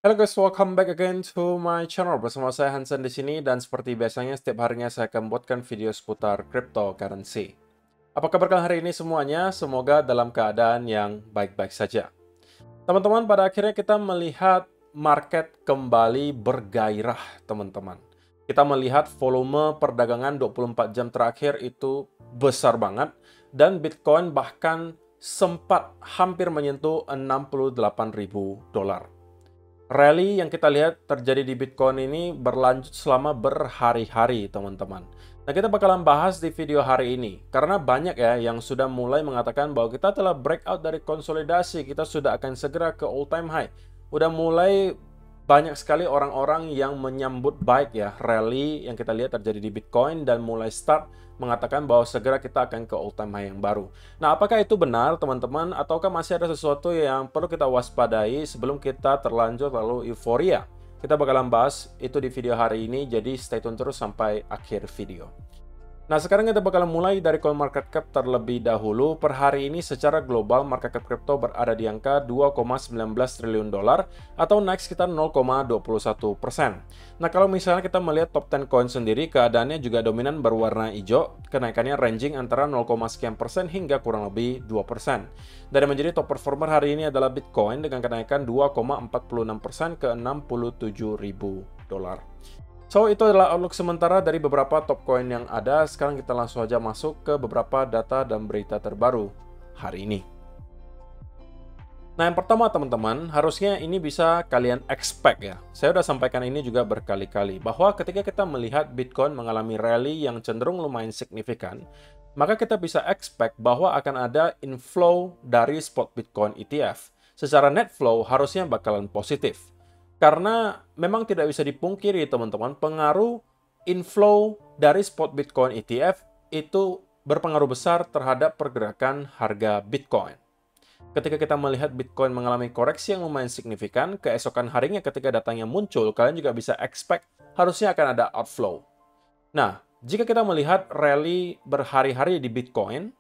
Halo guys, welcome back again to my channel. Bersama saya Hansen di sini dan seperti biasanya setiap harinya saya akan buatkan video seputar cryptocurrency. Apa kabar kalian hari ini semuanya? Semoga dalam keadaan yang baik-baik saja. Teman-teman, pada akhirnya kita melihat market kembali bergairah, teman-teman. Kita melihat volume perdagangan 24 jam terakhir itu besar banget dan Bitcoin bahkan sempat hampir menyentuh $68.000. Rally yang kita lihat terjadi di Bitcoin ini berlanjut selama berhari-hari, teman-teman. Nah, kita bakalan bahas di video hari ini. Karena banyak ya yang sudah mulai mengatakan bahwa kita telah breakout dari konsolidasi, kita sudah akan segera ke all-time high. Udah mulai banyak sekali orang-orang yang menyambut baik ya rally yang kita lihat terjadi di Bitcoin dan mulai start mengatakan bahwa segera kita akan ke all-time high yang baru. Nah, apakah itu benar, teman-teman? Ataukah masih ada sesuatu yang perlu kita waspadai sebelum kita terlanjur lalu euforia? Kita bakalan bahas itu di video hari ini, jadi stay tune terus sampai akhir video. Nah, sekarang kita bakalan mulai dari CoinMarketCap terlebih dahulu. Per hari ini secara global market cap kripto berada di angka 2,19 triliun dolar atau naik sekitar 0,21%. Nah, kalau misalnya kita melihat top 10 coin sendiri, keadaannya juga dominan berwarna hijau. Kenaikannya ranging antara 0, sekian persen hingga kurang lebih 2%. Dan yang menjadi top performer hari ini adalah Bitcoin dengan kenaikan 2,46% ke $67.000. So, itu adalah outlook sementara dari beberapa top coin yang ada. Sekarang kita langsung aja masuk ke beberapa data dan berita terbaru hari ini. Nah, yang pertama teman-teman, harusnya ini bisa kalian expect ya. Saya udah sampaikan ini juga berkali-kali, bahwa ketika kita melihat Bitcoin mengalami rally yang cenderung lumayan signifikan, maka kita bisa expect bahwa akan ada inflow dari spot Bitcoin ETF. Secara net flow harusnya bakalan positif. Karena memang tidak bisa dipungkiri teman-teman, pengaruh inflow dari spot Bitcoin ETF itu berpengaruh besar terhadap pergerakan harga Bitcoin. Ketika kita melihat Bitcoin mengalami koreksi yang lumayan signifikan, keesokan harinya ketika datanya muncul, kalian juga bisa expect harusnya akan ada outflow. Nah, jika kita melihat rally berhari-hari di Bitcoin,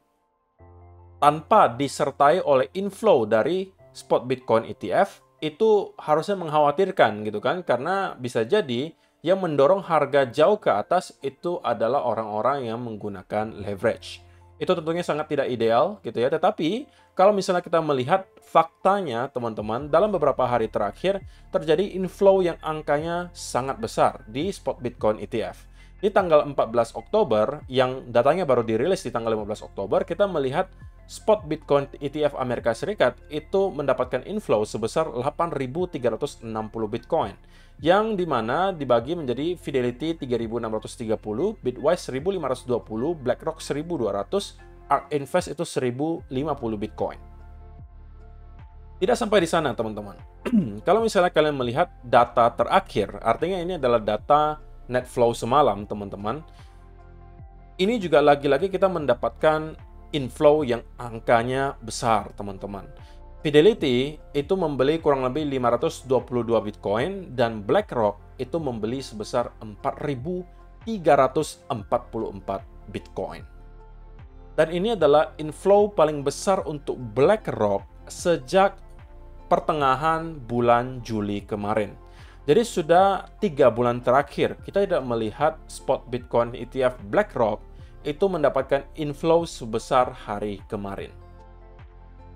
tanpa disertai oleh inflow dari spot Bitcoin ETF, itu harusnya mengkhawatirkan gitu kan, karena bisa jadi yang mendorong harga jauh ke atas itu adalah orang-orang yang menggunakan leverage. Itu tentunya sangat tidak ideal gitu ya, tetapi kalau misalnya kita melihat faktanya teman-teman, dalam beberapa hari terakhir terjadi inflow yang angkanya sangat besar di spot Bitcoin ETF. Di tanggal 14 Oktober, yang datanya baru dirilis di tanggal 15 Oktober, kita melihat spot Bitcoin ETF Amerika Serikat itu mendapatkan inflow sebesar 8.360 Bitcoin, yang dimana dibagi menjadi Fidelity 3.630, Bitwise 1.520, BlackRock 1.200, ARK Invest itu 1.050 Bitcoin. Tidak sampai di sana, teman-teman. Kalau misalnya kalian melihat data terakhir, artinya ini adalah data net flow semalam, teman-teman. Ini juga lagi-lagi kita mendapatkan inflow yang angkanya besar, teman-teman. Fidelity itu membeli kurang lebih 522 Bitcoin dan BlackRock itu membeli sebesar 4.344 Bitcoin. Dan ini adalah inflow paling besar untuk BlackRock sejak pertengahan bulan Juli kemarin. Jadi sudah 3 bulan terakhir kita tidak melihat spot Bitcoin ETF BlackRock itu mendapatkan inflow sebesar hari kemarin.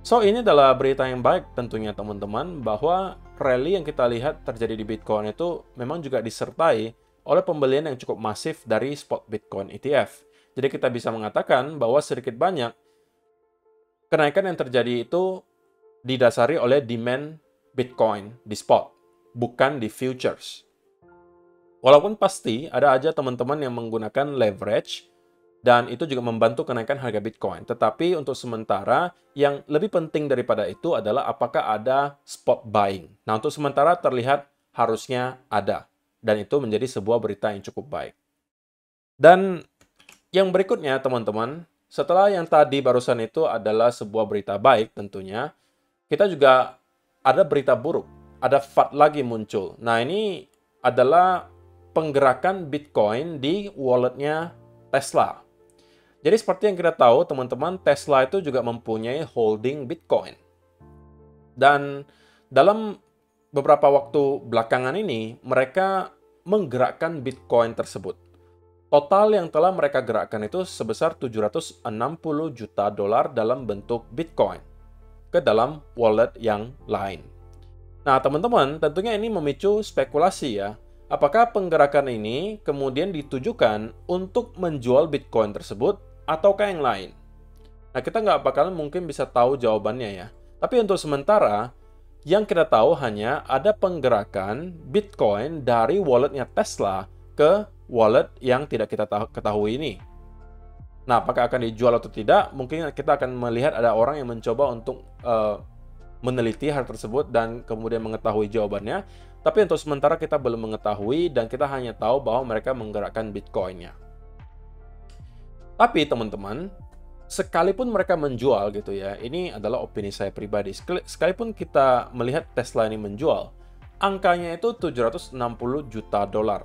So, ini adalah berita yang baik tentunya teman-teman, bahwa rally yang kita lihat terjadi di Bitcoin itu memang juga disertai oleh pembelian yang cukup masif dari spot Bitcoin ETF. Jadi kita bisa mengatakan bahwa sedikit banyak kenaikan yang terjadi itu didasari oleh demand Bitcoin di spot, bukan di futures. Walaupun pasti ada aja teman-teman yang menggunakan leverage, dan itu juga membantu kenaikan harga Bitcoin. Tetapi untuk sementara, yang lebih penting daripada itu adalah apakah ada spot buying. Nah, untuk sementara terlihat harusnya ada. Dan itu menjadi sebuah berita yang cukup baik. Dan yang berikutnya, teman-teman, setelah yang tadi barusan itu adalah sebuah berita baik tentunya, kita juga ada berita buruk. Ada FUD lagi muncul. Nah, ini adalah penggerakan Bitcoin di walletnya Tesla. Jadi seperti yang kita tahu, teman-teman, Tesla itu juga mempunyai holding Bitcoin. Dan dalam beberapa waktu belakangan ini, mereka menggerakkan Bitcoin tersebut. Total yang telah mereka gerakkan itu sebesar 760 juta dolar dalam bentuk Bitcoin ke dalam wallet yang lain. Nah, teman-teman, tentunya ini memicu spekulasi ya. Apakah penggerakan ini kemudian ditujukan untuk menjual Bitcoin tersebut ataukah yang lain? Nah, kita nggak bakalan mungkin bisa tahu jawabannya ya. Tapi untuk sementara, yang kita tahu hanya ada penggerakan Bitcoin dari walletnya Tesla ke wallet yang tidak kita ketahui ini. Nah, apakah akan dijual atau tidak? Mungkin kita akan melihat ada orang yang mencoba untuk meneliti hal tersebut dan kemudian mengetahui jawabannya. Tapi untuk sementara kita belum mengetahui dan kita hanya tahu bahwa mereka menggerakkan Bitcoin-nya. Tapi teman-teman, sekalipun mereka menjual gitu ya, ini adalah opini saya pribadi. Sekalipun kita melihat Tesla ini menjual, angkanya itu 760 juta dolar.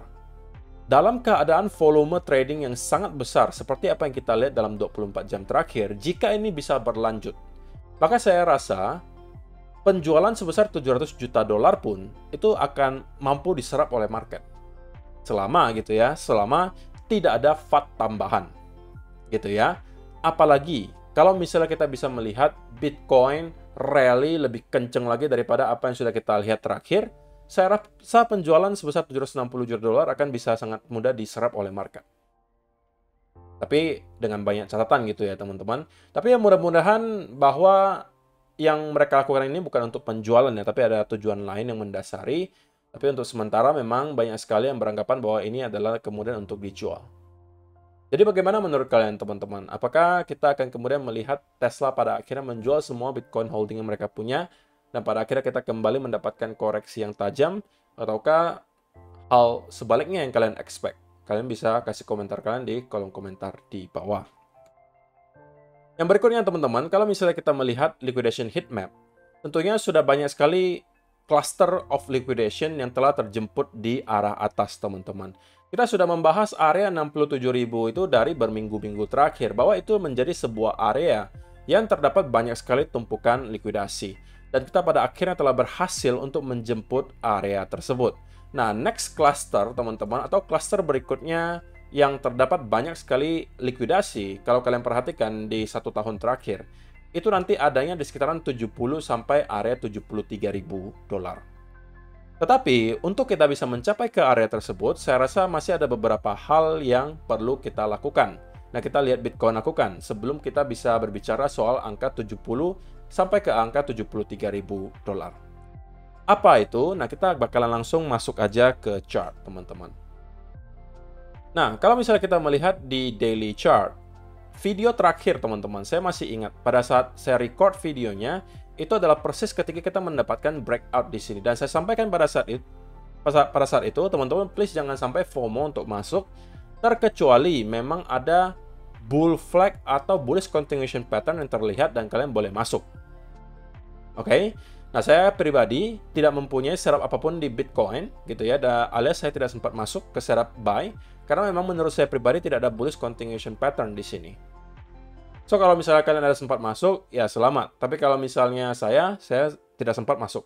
Dalam keadaan volume trading yang sangat besar seperti apa yang kita lihat dalam 24 jam terakhir, jika ini bisa berlanjut, maka saya rasa penjualan sebesar 700 juta dolar pun itu akan mampu diserap oleh market. Selama gitu ya, selama tidak ada FUD tambahan. Gitu ya. Apalagi kalau misalnya kita bisa melihat Bitcoin rally lebih kenceng lagi daripada apa yang sudah kita lihat terakhir, saya rasa penjualan sebesar 760 juta dolar akan bisa sangat mudah diserap oleh market. Tapi dengan banyak catatan gitu ya teman-teman. Tapi ya mudah-mudahan bahwa yang mereka lakukan ini bukan untuk penjualan ya, tapi ada tujuan lain yang mendasari. Tapi untuk sementara memang banyak sekali yang beranggapan bahwa ini adalah kemudian untuk dijual. Jadi bagaimana menurut kalian teman-teman? Apakah kita akan kemudian melihat Tesla pada akhirnya menjual semua Bitcoin holding yang mereka punya, dan pada akhirnya kita kembali mendapatkan koreksi yang tajam, ataukah hal sebaliknya yang kalian expect? Kalian bisa kasih komentar kalian di kolom komentar di bawah. Yang berikutnya teman-teman, kalau misalnya kita melihat liquidation heat map, tentunya sudah banyak sekali cluster of liquidation yang telah terjemput di arah atas teman-teman. Kita sudah membahas area 67.000 itu dari berminggu-minggu terakhir, bahwa itu menjadi sebuah area yang terdapat banyak sekali tumpukan likuidasi. Dan kita pada akhirnya telah berhasil untuk menjemput area tersebut. Nah, next cluster teman-teman, atau cluster berikutnya yang terdapat banyak sekali likuidasi, kalau kalian perhatikan di 1 tahun terakhir, itu nanti adanya di sekitaran 70 sampai area 73.000 dolar. Tetapi, untuk kita bisa mencapai ke area tersebut, saya rasa masih ada beberapa hal yang perlu kita lakukan. Nah, kita lihat Bitcoin lakukan sebelum kita bisa berbicara soal angka 70 sampai ke angka 73.000 dolar. Apa itu? Nah, kita bakalan langsung masuk aja ke chart, teman-teman. Nah, kalau misalnya kita melihat di daily chart, video terakhir teman-teman, saya masih ingat pada saat saya record videonya, itu adalah persis ketika kita mendapatkan breakout di sini. Dan saya sampaikan pada saat itu, teman-teman, please jangan sampai FOMO untuk masuk, terkecuali memang ada bull flag atau bullish continuation pattern yang terlihat dan kalian boleh masuk. Oke? Nah, saya pribadi tidak mempunyai setup apapun di Bitcoin, gitu ya, alias saya tidak sempat masuk ke setup buy, karena memang menurut saya pribadi tidak ada bullish continuation pattern di sini. So, kalau misalnya kalian ada sempat masuk, ya selamat. Tapi kalau misalnya saya tidak sempat masuk.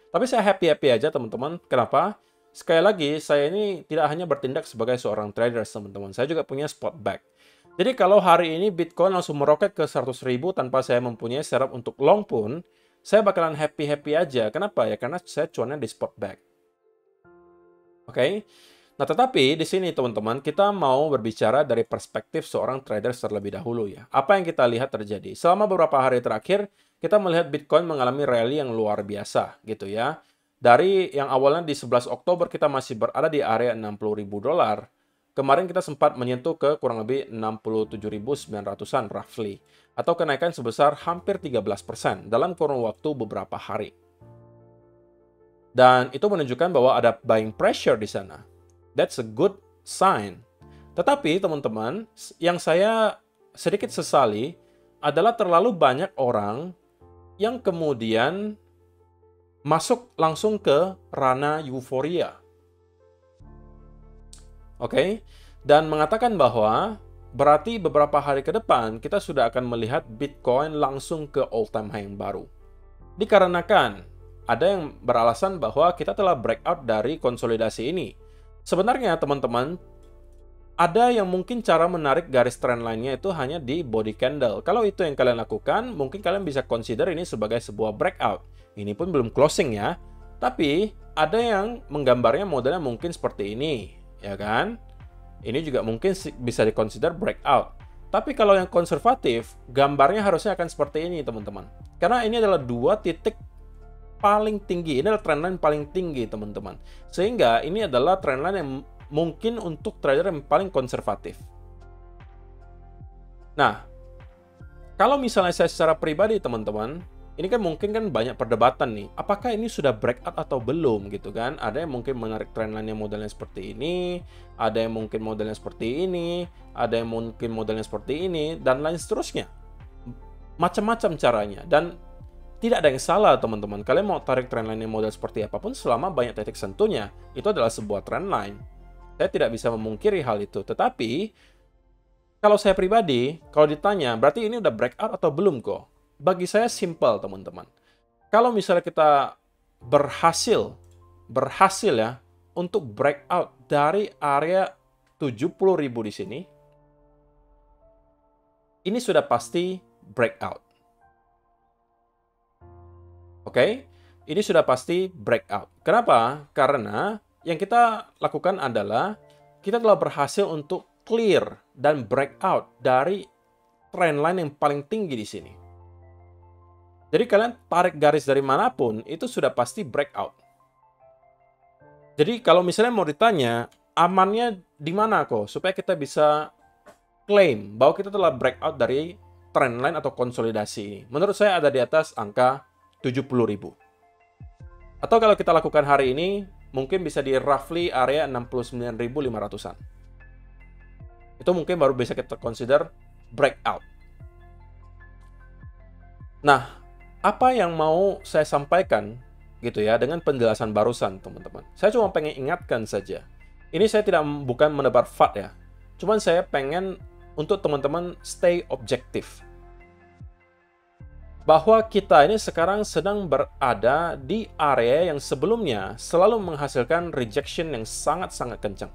Tapi saya happy-happy aja, teman-teman. Kenapa? Sekali lagi, saya ini tidak hanya bertindak sebagai seorang trader, teman-teman. Saya juga punya spot back. Jadi, kalau hari ini Bitcoin langsung meroket ke 100.000 tanpa saya mempunyai setup untuk long pun, saya bakalan happy-happy aja. Kenapa ya? Karena saya cuannya di spot back. Oke? Nah, tetapi di sini teman-teman, kita mau berbicara dari perspektif seorang trader terlebih dahulu ya. Apa yang kita lihat terjadi? Selama beberapa hari terakhir, kita melihat Bitcoin mengalami rally yang luar biasa gitu ya. Dari yang awalnya di 11 Oktober kita masih berada di area 60.000 dolar. Kemarin kita sempat menyentuh ke kurang lebih 67.900-an roughly. Atau kenaikan sebesar hampir 13% dalam kurun waktu beberapa hari. Dan itu menunjukkan bahwa ada buying pressure di sana. That's a good sign. Tetapi teman-teman, yang saya sedikit sesali adalah terlalu banyak orang yang kemudian masuk langsung ke ranah euforia. Oke? Dan mengatakan bahwa berarti beberapa hari ke depan kita sudah akan melihat Bitcoin langsung ke all-time high yang baru. Dikarenakan ada yang beralasan bahwa kita telah breakout dari konsolidasi ini. Sebenarnya teman-teman, ada yang mungkin cara menarik garis trendline-nya itu hanya di body candle. Kalau itu yang kalian lakukan, mungkin kalian bisa consider ini sebagai sebuah breakout. Ini pun belum closing ya. Tapi ada yang menggambarnya modelnya mungkin seperti ini, ya kan? Ini juga mungkin bisa dikonsider breakout. Tapi kalau yang konservatif, gambarnya harusnya akan seperti ini, teman-teman. Karena ini adalah dua titik paling tinggi. Ini adalah trendline paling tinggi, teman-teman. Sehingga ini adalah trendline yang mungkin untuk trader yang paling konservatif. Nah, kalau misalnya saya secara pribadi, teman-teman, ini kan mungkin kan banyak perdebatan nih. Apakah ini sudah breakout atau belum gitu kan? Ada yang mungkin menarik trendline yang modelnya seperti ini, ada yang mungkin modelnya seperti ini, ada yang mungkin modelnya seperti ini, dan lain seterusnya. Macam-macam caranya. Dan tidak ada yang salah, teman-teman. Kalian mau tarik trendline yang model seperti apapun, selama banyak titik sentuhnya, itu adalah sebuah trendline. Saya tidak bisa memungkiri hal itu. Tetapi, kalau saya pribadi, kalau ditanya, berarti ini udah breakout atau belum kok? Bagi saya simple, teman-teman. Kalau misalnya kita berhasil ya untuk breakout dari area 70.000 di sini, ini sudah pasti breakout. Oke? Ini sudah pasti breakout. Kenapa? Karena yang kita lakukan adalah kita telah berhasil untuk clear dan breakout dari trendline yang paling tinggi di sini. Jadi kalian tarik garis dari manapun, itu sudah pasti breakout. Jadi kalau misalnya mau ditanya, amannya di mana kok? Supaya kita bisa klaim bahwa kita telah breakout dari trendline atau konsolidasi ini. Menurut saya ada di atas angka 70.000. Atau kalau kita lakukan hari ini, mungkin bisa di roughly area 69.500-an. Itu mungkin baru bisa kita consider breakout. Nah, apa yang mau saya sampaikan gitu ya dengan penjelasan barusan, teman-teman. Saya cuma pengen ingatkan saja. Ini saya bukan menebar fat ya. Cuman saya pengen untuk teman-teman stay objektif. Bahwa kita ini sekarang sedang berada di area yang sebelumnya selalu menghasilkan rejection yang sangat-sangat kencang.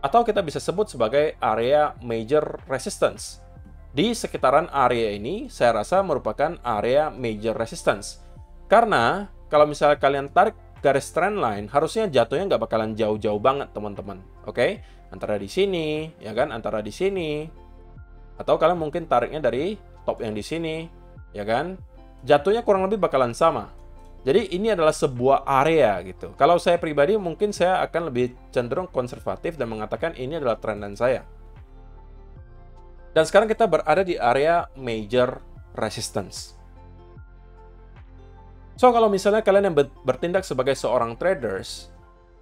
Atau kita bisa sebut sebagai area major resistance. Di sekitaran area ini, saya rasa merupakan area major resistance. Karena, kalau misalnya kalian tarik garis trendline, harusnya jatuhnya nggak bakalan jauh-jauh banget, teman-teman. Oke? Antara di sini, ya kan? Antara di sini. Atau kalian mungkin tariknya dari top yang di sini, ya kan? Jatuhnya kurang lebih bakalan sama. Jadi, ini adalah sebuah area, gitu. Kalau saya pribadi, mungkin saya akan lebih cenderung konservatif dan mengatakan ini adalah trendline saya. Dan sekarang kita berada di area major resistance. So, kalau misalnya kalian yang bertindak sebagai seorang traders,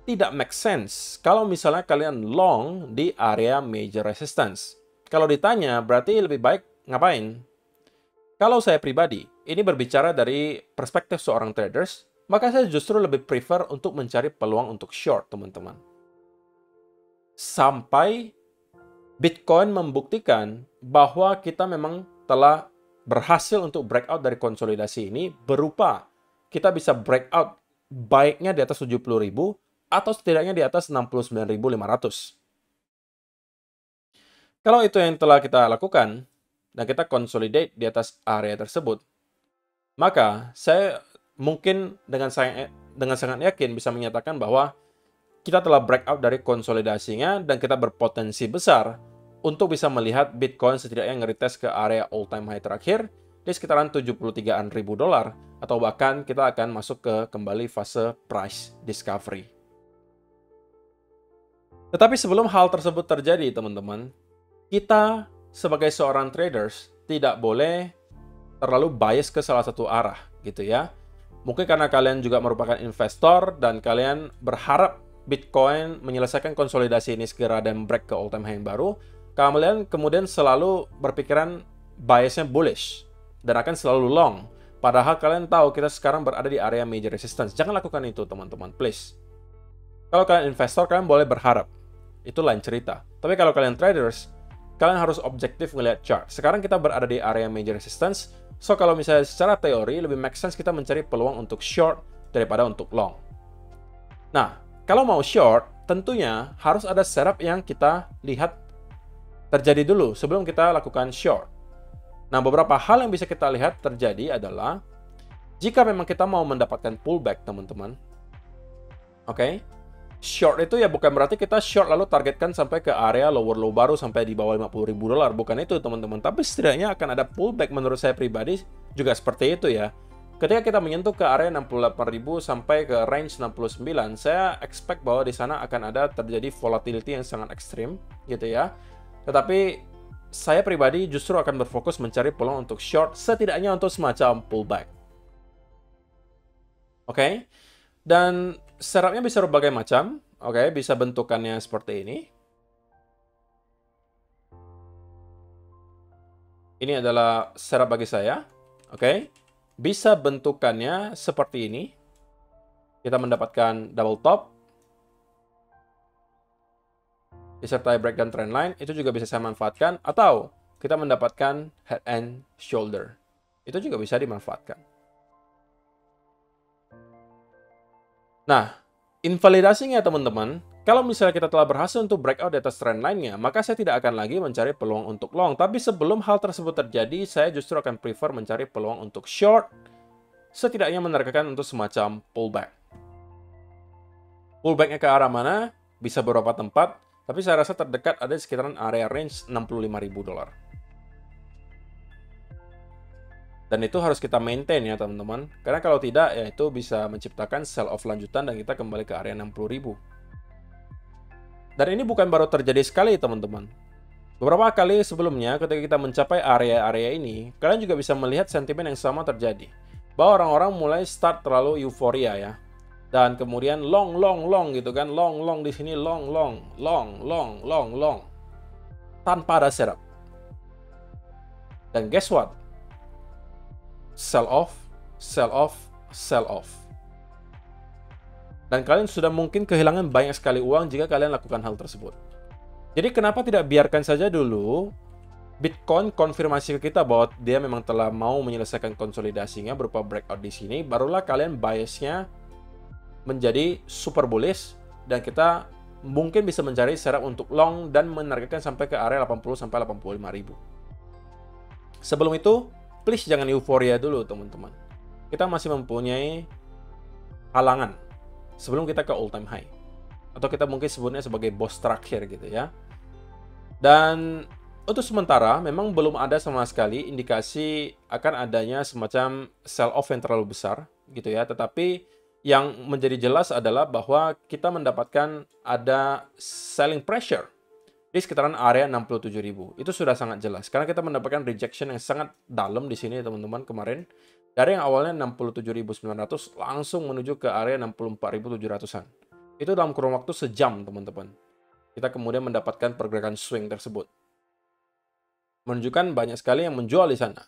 tidak make sense kalau misalnya kalian long di area major resistance. Kalau ditanya, berarti lebih baik ngapain? Kalau saya pribadi, ini berbicara dari perspektif seorang traders, maka saya justru lebih prefer untuk mencari peluang untuk short, teman-teman. Sampai Bitcoin membuktikan bahwa kita memang telah berhasil untuk breakout dari konsolidasi ini berupa kita bisa breakout baiknya di atas 70.000 atau setidaknya di atas 69.500. Kalau itu yang telah kita lakukan dan kita consolidate di atas area tersebut, maka saya mungkin dengan sangat yakin bisa menyatakan bahwa kita telah breakout dari konsolidasinya dan kita berpotensi besar untuk bisa melihat Bitcoin setidaknya nge-retest ke area all-time high terakhir di sekitaran 73.000 dolar atau bahkan kita akan masuk ke kembali fase price discovery. Tetapi sebelum hal tersebut terjadi, teman-teman, kita sebagai seorang traders tidak boleh terlalu bias ke salah satu arah gitu ya. Mungkin karena kalian juga merupakan investor dan kalian berharap Bitcoin menyelesaikan konsolidasi ini segera dan break ke all-time high yang baru, kalian kemudian selalu berpikiran biasnya bullish dan akan selalu long. Padahal kalian tahu kita sekarang berada di area major resistance. Jangan lakukan itu, teman-teman, please. Kalau kalian investor, kalian boleh berharap. Itu lain cerita. Tapi kalau kalian traders, kalian harus objektif ngelihat chart. Sekarang kita berada di area major resistance. So, kalau misalnya secara teori, lebih make sense kita mencari peluang untuk short daripada untuk long. Nah, kalau mau short, tentunya harus ada setup yang kita lihat terjadi dulu sebelum kita lakukan short. Nah, beberapa hal yang bisa kita lihat terjadi adalah jika memang kita mau mendapatkan pullback, teman-teman. Oke? Short itu ya bukan berarti kita short lalu targetkan sampai ke area lower low baru sampai di bawah $50.000. Bukan itu, teman-teman. Tapi setidaknya akan ada pullback menurut saya pribadi juga seperti itu ya. Ketika kita menyentuh ke area 68.000 sampai ke range 69, saya expect bahwa di sana akan ada terjadi volatility yang sangat ekstrim gitu ya. Tetapi saya pribadi justru akan berfokus mencari peluang untuk short setidaknya untuk semacam pullback. Oke? Dan setupnya bisa berbagai macam, oke, bisa bentukannya seperti ini. Ini adalah setup bagi saya, oke. Bisa bentukannya seperti ini. Kita mendapatkan double top, disertai breakdown trendline, itu juga bisa saya manfaatkan, atau kita mendapatkan head and shoulder. Itu juga bisa dimanfaatkan. Nah, invalidasinya teman-teman, kalau misalnya kita telah berhasil untuk breakout di atas trendline-nya, maka saya tidak akan lagi mencari peluang untuk long. Tapi sebelum hal tersebut terjadi, saya justru akan prefer mencari peluang untuk short, setidaknya menargetkan untuk semacam pullback. Pullback-nya ke arah mana? Bisa beberapa tempat, tapi saya rasa terdekat ada di sekitaran area range $65.000. Dan itu harus kita maintain ya teman-teman. Karena kalau tidak, ya itu bisa menciptakan sell off lanjutan dan kita kembali ke area 60.000. Dan ini bukan baru terjadi sekali teman-teman. Beberapa kali sebelumnya ketika kita mencapai area-area ini, kalian juga bisa melihat sentimen yang sama terjadi. Bahwa orang-orang mulai start terlalu euforia ya. Dan kemudian long gitu kan. Long di sini, long. Tanpa ada setup. Dan guess what? Sell off. Dan kalian sudah mungkin kehilangan banyak sekali uang jika kalian lakukan hal tersebut. Jadi kenapa tidak biarkan saja dulu Bitcoin konfirmasi ke kita bahwa dia memang telah mau menyelesaikan konsolidasinya berupa breakout di sini, barulah kalian biasnya menjadi super bullish dan kita mungkin bisa mencari setup untuk long dan menargetkan sampai ke area 80 sampai 85.000. Sebelum itu, please jangan euforia dulu teman-teman. Kita masih mempunyai halangan sebelum kita ke all time high. Atau kita mungkin sebutnya sebagai boss terakhir gitu ya. Dan untuk sementara memang belum ada sama sekali indikasi akan adanya semacam sell off yang terlalu besar gitu ya. Tetapi yang menjadi jelas adalah bahwa kita mendapatkan ada selling pressure di sekitaran area 67.000. Itu sudah sangat jelas. Karena kita mendapatkan rejection yang sangat dalam di sini, teman-teman, kemarin. Dari yang awalnya 67.900 langsung menuju ke area 64.700-an. Itu dalam kurun waktu sejam, teman-teman. Kita kemudian mendapatkan pergerakan swing tersebut. Menunjukkan banyak sekali yang menjual di sana.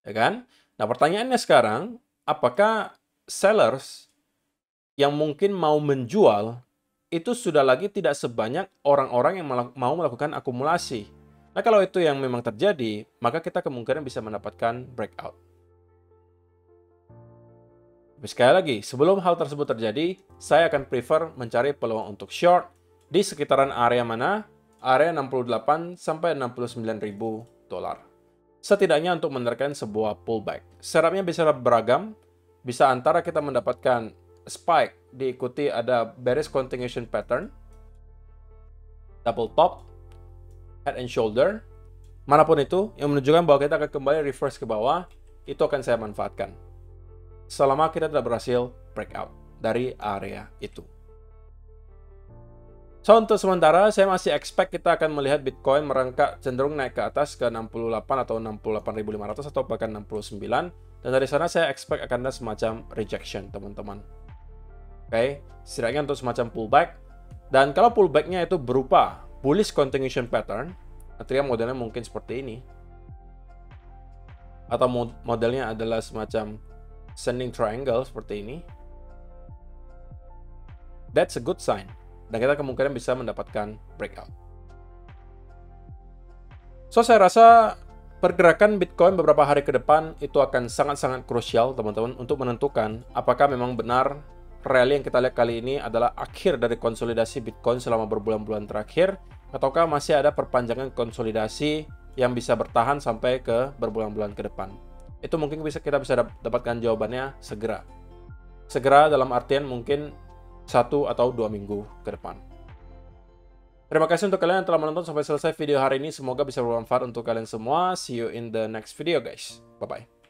Ya kan? Nah, pertanyaannya sekarang, apakah sellers yang mungkin mau menjual itu sudah lagi tidak sebanyak orang-orang yang mau melakukan akumulasi. Nah, kalau itu yang memang terjadi, maka kita kemungkinan bisa mendapatkan breakout. Tapi sekali lagi, sebelum hal tersebut terjadi, saya akan prefer mencari peluang untuk short di sekitaran area mana? Area 68 sampai 69.000 dolar. Setidaknya untuk menerkan sebuah pullback. Setupnya bisa beragam, bisa antara kita mendapatkan spike diikuti ada bearish continuation pattern, double top, head and shoulder, manapun itu yang menunjukkan bahwa kita akan kembali reverse ke bawah, itu akan saya manfaatkan selama kita tidak berhasil breakout dari area itu. So, untuk sementara saya masih expect kita akan melihat Bitcoin merangkak cenderung naik ke atas ke 68 atau 68.500 atau bahkan 69, dan dari sana saya expect akan ada semacam rejection teman-teman. Oke, setidaknya untuk semacam pullback. Dan kalau pullback-nya itu berupa bullish continuation pattern, artinya modelnya mungkin seperti ini. Atau modelnya adalah semacam ascending triangle seperti ini. That's a good sign. Dan kita kemungkinan bisa mendapatkan breakout. So, saya rasa Pergerakan Bitcoin beberapa hari ke depan itu akan sangat-sangat krusial, teman-teman, untuk menentukan apakah memang benar rally yang kita lihat kali ini adalah akhir dari konsolidasi Bitcoin selama berbulan-bulan terakhir, ataukah masih ada perpanjangan konsolidasi yang bisa bertahan sampai ke berbulan-bulan ke depan. Itu mungkin kita bisa dapatkan jawabannya segera. Segera dalam artian mungkin 1 atau 2 minggu ke depan. Terima kasih untuk kalian yang telah menonton sampai selesai video hari ini. Semoga bisa bermanfaat untuk kalian semua. See you in the next video, guys. Bye-bye.